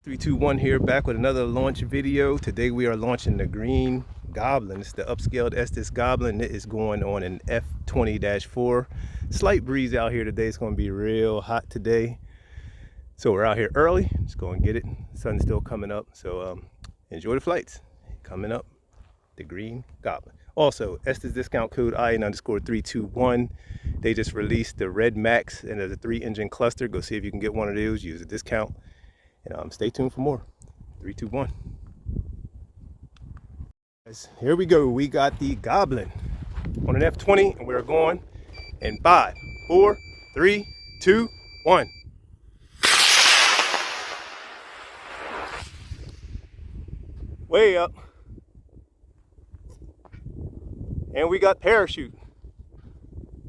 321 here, back with another launch video. Today we are launching the green Goblin. It's the upscaled Estes Goblin. It is going on an F20-4. Slight breeze out here today. It's going to be real hot today. So we're out here early. Just go and get it. Sun's still coming up. So enjoy the flights. Coming up, the green Goblin. Also, Estes discount code IN_321. They just released the Red Max and there's a 3-engine cluster. Go see if you can get one of those. Use a discount. And stay tuned for more. 321. Here we go. We got the Goblin on an F20, and we're going in 5, 4, 3, 2, 1. Way up. And we got parachute.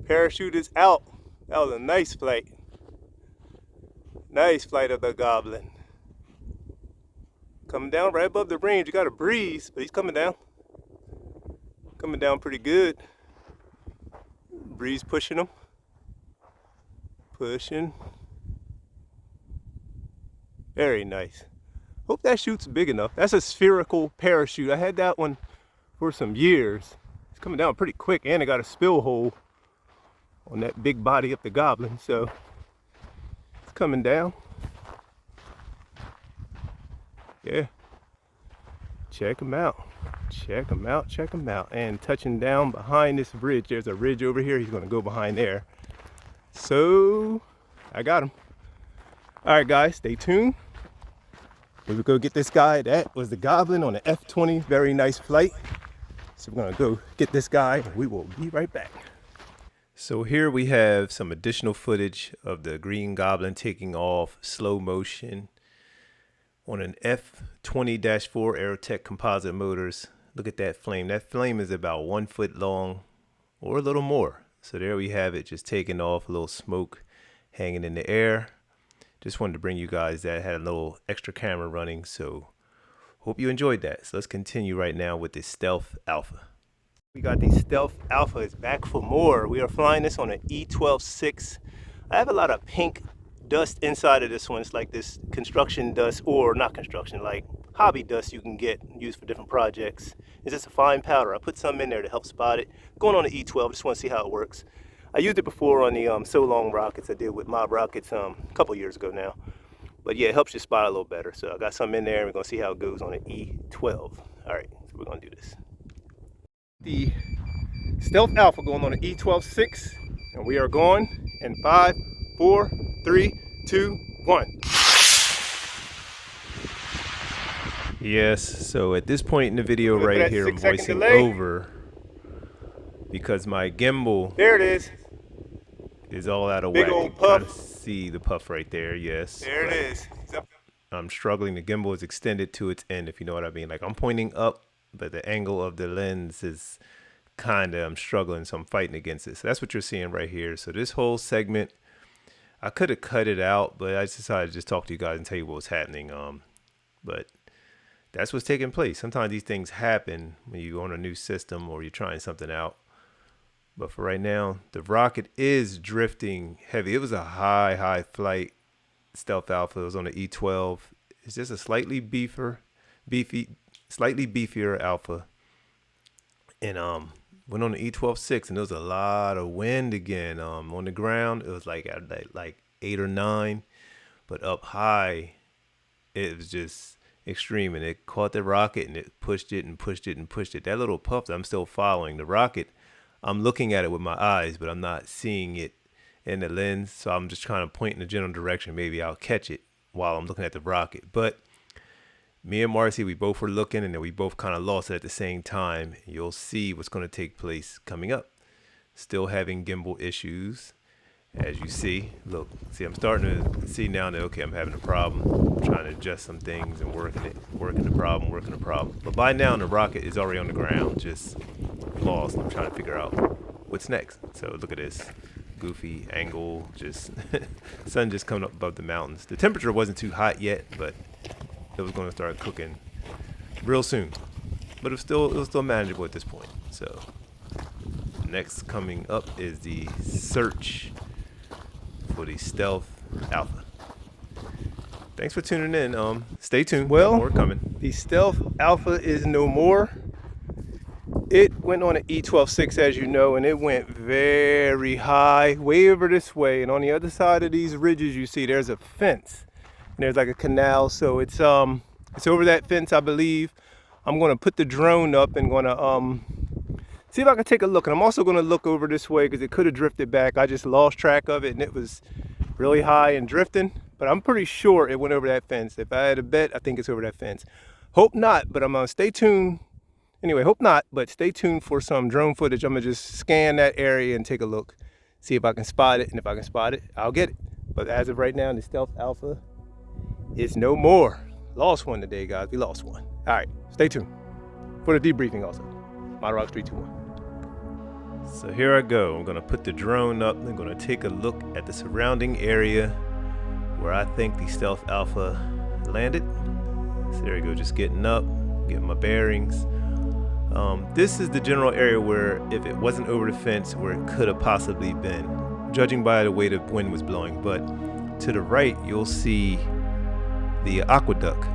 Parachute is out. That was a nice flight. Nice flight of the Goblin. Coming down right above the range. You got a breeze, but he's coming down. Coming down pretty good. Breeze pushing him. Pushing. Very nice. Hope that chute's big enough. That's a spherical parachute. I had that one for some years. It's coming down pretty quick, and it got a spill hole on that big body up the Goblin, so it's coming down. Yeah, check them out, check them out, check them out. And touching down behind this ridge, there's a ridge over here. He's gonna go behind there. So I got him. All right, guys, stay tuned. We will go get this guy. That was the Goblin on the F20. Very nice flight. So we're gonna go get this guy, and we will be right back. So here we have some additional footage of the green Goblin taking off slow motion on an F20-4 Aerotech composite motors. Look at that flame. That flame is about 1 foot long or a little more. So there we have it, just taking off, a little smoke hanging in the air. Just wanted to bring you guys that. Had a little extra camera running, so hope you enjoyed that. So let's continue right now with the Stealth Alpha. We got the Stealth Alpha is back for more. We are flying this on an E12-6. I have a lot of pink dust inside of this one. It's like this construction dust, or not construction, like hobby dust you can get used for different projects. It's just a fine powder. I put some in there to help spot it. Going on the E12, just want to see how it works. I used it before on the So Long rockets I did with Mob rockets a couple years ago now. But yeah, it helps you spot a little better. So I got some in there, and we're going to see how it goes on an E12. All right, so we're going to do this. The Stealth Alpha going on an E12-6, and we are going in 5, 4, 3, 2, 1. Yes, so at this point in the video right here, I'm voicing over because my gimbal, there it is all out of big whack. old You puff. kind of see the puff right there. Yes, There it is. I'm struggling. The gimbal is extended to its end, if you know what I mean. Like I'm pointing up, but the angle of the lens is I'm struggling, so I'm fighting against it. So that's what you're seeing right here. So this whole segment, I could have cut it out, but I decided to just talk to you guys and tell you what was happening. But that's what's taking place. Sometimes these things happen when you're on a new system or you're trying something out. But for right now, the rocket is drifting heavy. It was a high flight Stealth Alpha. It was on the E12. It's just a slightly beefier Alpha. And went on the E12-6, and there was a lot of wind again. On the ground, it was like at like 8 or 9, but up high, it was just extreme. And it caught the rocket, and it pushed it and pushed it and pushed it. That little puff that I'm still following, the rocket, I'm looking at it with my eyes, but I'm not seeing it in the lens. So I'm just trying to point in the general direction. Maybe I'll catch it while I'm looking at the rocket. But me and Marcy, we both were looking, and then we both kind of lost it at the same time. You'll see what's going to take place coming up. Still having gimbal issues, as you see. Look, see, I'm starting to see now that, okay, I'm having a problem. I'm trying to adjust some things and working the problem. But by now, the rocket is already on the ground, just lost. I'm trying to figure out what's next. So look at this. Goofy angle, just sun just coming up above the mountains. The temperature wasn't too hot yet, but it was going to start cooking real soon, but it was still manageable at this point. So next coming up is the search for the Stealth Alpha. thanks for tuning in. Stay tuned. Well, more coming. The Stealth Alpha is no more. It went on an E12.6, as you know, and it went very high, way over this way. And on the other side of these ridges, you see there's a fence, and there's like a canal. So it's over that fence, I believe. I'm gonna put the drone up and gonna see if I can take a look. And I'm also gonna look over this way because it could have drifted back. I just lost track of it, and it was really high and drifting. But I'm pretty sure it went over that fence. If I had a bet, I think it's over that fence. Hope not, but I'm gonna stay tuned. Anyway, hope not, but stay tuned for some drone footage. I'm gonna just scan that area and take a look, see if I can spot it, and if I can spot it, I'll get it. But as of right now, the Stealth Alpha is no more. Lost one today, guys. We lost one. All right, stay tuned for the debriefing also. Motorocks 321. So here I go. I'm gonna put the drone up. I'm gonna take a look at the surrounding area where I think the Stealth Alpha landed. So there we go, just getting up, getting my bearings. This is the general area where, if it wasn't over the fence, where it could have possibly been, judging by the way the wind was blowing. But to the right, you'll see the aqueduct.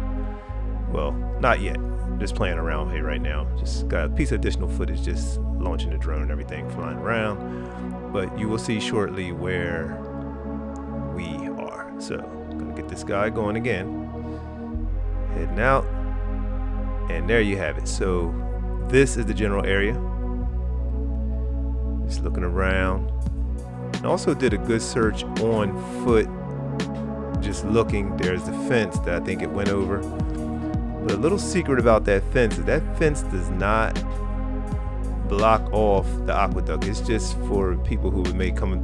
Well, not yet. Just playing around here right now. Just got a piece of additional footage, just launching the drone and everything, flying around. But you will see shortly where we are. So, I'm gonna get this guy going again. Heading out. And there you have it. So, this is the general area. Just looking around. And also did a good search on foot. Just looking. There's the fence that I think it went over. But a little secret about that fence is that fence does not block off the aqueduct. It's just for people who may come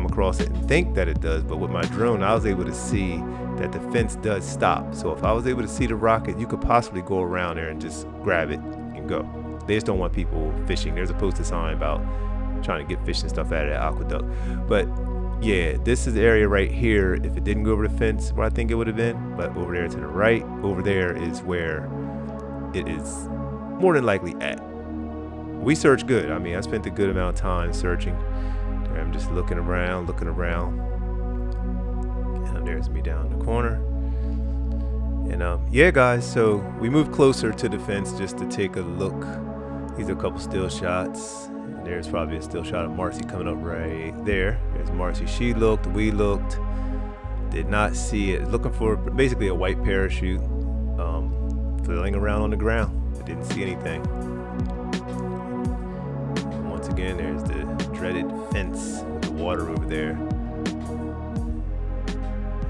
across it and think that it does. But with my drone, I was able to see that the fence does stop. So if I was able to see the rocket, you could possibly go around there and just grab it and go. They just don't want people fishing. There's a posted sign about trying to get fish and stuff out of that aqueduct. But yeah, this is the area right here. If it didn't go over the fence where I think it would have been, but over there to the right, over there is where it is more than likely at. We searched good. I mean, I spent a good amount of time searching. There, I'm just looking around. And there's me down the corner. And yeah, guys, so we moved closer to the fence just to take a look. These are a couple still shots. And there's probably a still shot of Marcy coming up right there. There's Marcy. She looked, we looked, did not see it. Looking for basically a white parachute, flailing around on the ground, but didn't see anything. And once again, there's the dreaded fence with the water over there.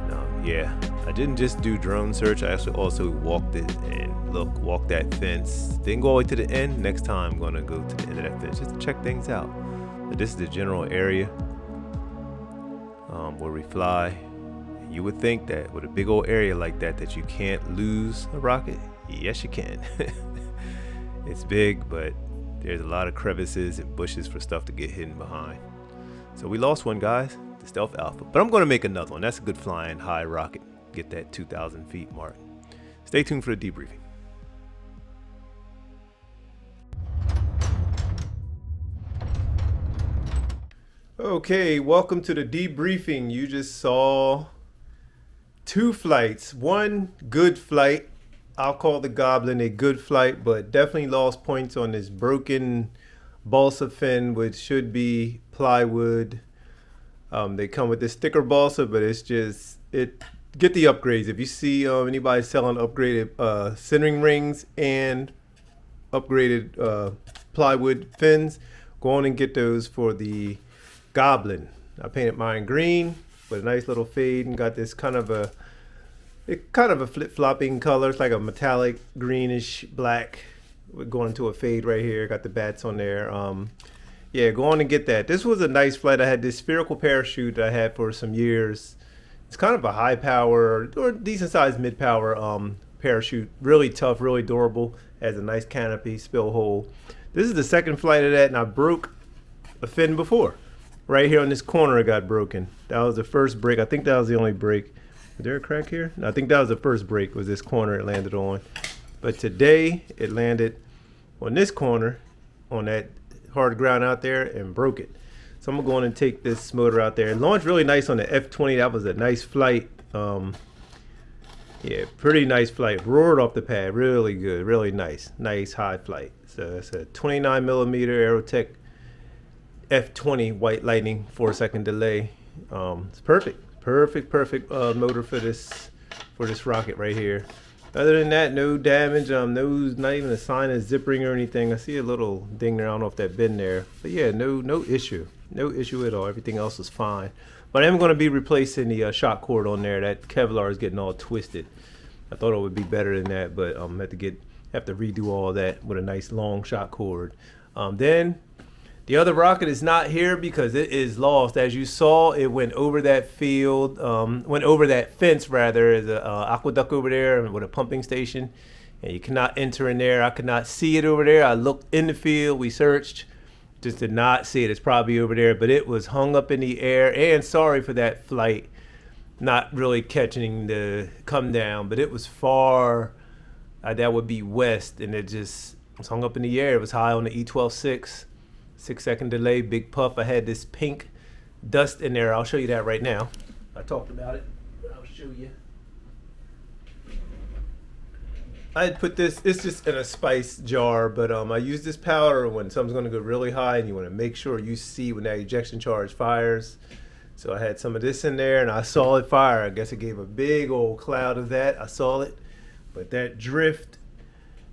And, yeah, I didn't just do drone search. I actually also walked it and walked that fence. Didn't go all the way to the end. Next time I'm gonna go to the end of that fence just to check things out. But this is the general area where we fly. You would think that with a big old area like that you can't lose a rocket. Yes, you can. It's big, but there's a lot of crevices and bushes for stuff to get hidden behind. So we lost one, guys, the Stealth Alpha. But I'm gonna make another one. That's a good flying high rocket. Get that 2,000 feet mark. Stay tuned for the debriefing. Okay, welcome to the debriefing. You just saw two flights. One good flight. I'll call the Goblin a good flight, but definitely lost points on this broken balsa fin, which should be plywood. They come with this thicker balsa, but it's just, get the upgrades. If you see anybody selling upgraded centering rings and upgraded plywood fins, go on and get those for the Goblin. I painted mine green with a nice little fade and got this kind of a flip-flopping color. It's like a metallic greenish black. We're going into a fade right here. Got the bats on there. Yeah, go on and get that. This was a nice flight. I had this spherical parachute that I had for some years. It's kind of a high power or decent sized mid power parachute. Really tough, really durable. Has a nice canopy, spill hole. This is the second flight of that, and I broke a fin before. Right here on this corner it got broken. That was the first break. I think that was the only break. Is there a crack here? No, I think that was the first break, was this corner it landed on. But today it landed on this corner, on that hard ground out there, and broke it. So I'm gonna go on and take this motor out there. It launched really nice on the F-20. That was a nice flight. Yeah, pretty nice flight. Roared off the pad, really good, really nice, nice high flight. So it's a 29 millimeter Aerotech F20 White Lightning 4-second delay. It's perfect motor for this rocket right here. Other than that, no damage. No, not even a sign of zippering or anything. I see a little ding there. I don't know if that been there, but yeah, no issue at all. Everything else is fine. But I'm going to be replacing the shock cord on there. That Kevlar is getting all twisted. I thought it would be better than that, but I'm have to redo all that with a nice long shock cord. Then the other rocket is not here because it is lost. As you saw, it went over that field, went over that fence rather. There's an aqueduct over there with a pumping station, and you cannot enter in there. I could not see it over there. I looked in the field, we searched, just did not see it. It's probably over there, but it was hung up in the air. And sorry for that flight, not really catching the come down, but it was far. That would be west, and it just was hung up in the air. It was high on the E12.6. 6-second delay, big puff. I had this pink dust in there. I'll show you that right now. I talked about it. I'll show you. I had put this, it's just in a spice jar, but I use this powder when something's going to go really high and you want to make sure you see when that ejection charge fires. So I had some of this in there and I saw it fire. I guess it gave a big old cloud of that. I saw it, but that drift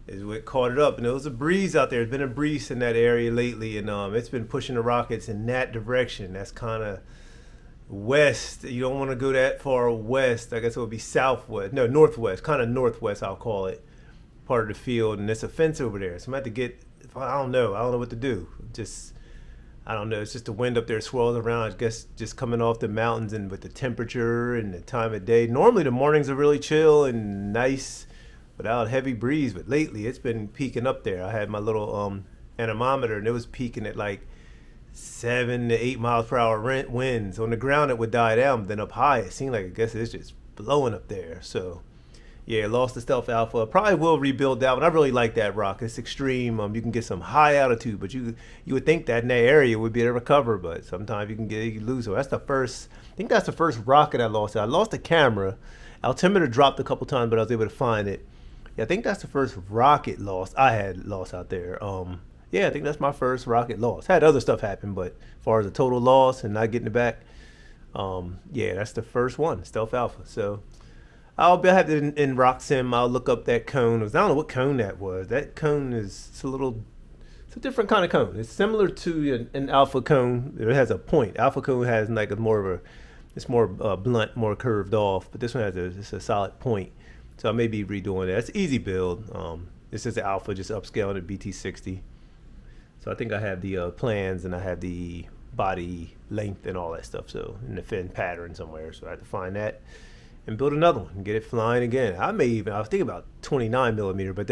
is what caught it up. And there was a breeze out there. There's been a breeze in that area lately, and it's been pushing the rockets in that direction. That's kind of west. You don't want to go that far west. I guess it would be southwest. No, northwest. Kind of northwest, I'll call it. Part of the field, and there's a fence over there. So I'm going to have to get, I don't know what to do. I don't know. It's just the wind up there swirls around. I guess just coming off the mountains and with the temperature and the time of day. Normally the mornings are really chill and nice without heavy breeze, but lately it's been peaking up there. I had my little anemometer and it was peaking at like 7 to 8 miles per hour winds. On the ground it would die down, but then up high it seemed like, I guess it's just blowing up there. So yeah, lost the Stealth Alpha. Probably will rebuild that one. I really like that rock. It's extreme. You can get some high altitude, but you would think that in that area would be able to recover, but sometimes you can lose. So that's the first. I think that's the first rocket I lost. I lost the camera. Altimeter dropped a couple times, but I was able to find it. Yeah, I think that's the first rocket I had lost out there. Yeah, I think that's my first rocket loss. Had other stuff happen, but as far as a total loss and not getting it back, yeah, that's the first one, Stealth Alpha. So I'll have it in Rock Sim. I'll look up that cone. I don't know what cone that was. That cone it's a different kind of cone. It's similar to an alpha cone. It has a point. Alpha cone has like it's more blunt, more curved off, but this one has it's a solid point. So I may be redoing that. It's an easy build. This is the alpha, just upscaling to BT60. So I think I have the plans and I have the body length and all that stuff. So in the fin pattern somewhere. So I have to find that and build another one and get it flying again. I was thinking about 29 millimeter, but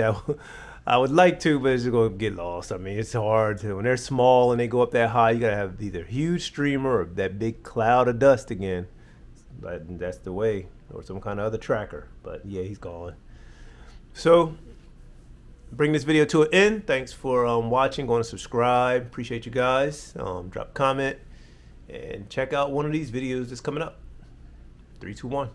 I would like to, but it's just going to get lost. I mean, it's hard to, when they're small and they go up that high, you got to have either huge streamer or that big cloud of dust again. But that's the way, or some kind of other tracker. But yeah, he's gone. So bring this video to an end. Thanks for watching. Go and subscribe. Appreciate you guys. Drop a comment and check out one of these videos that's coming up. 3, 2, 1.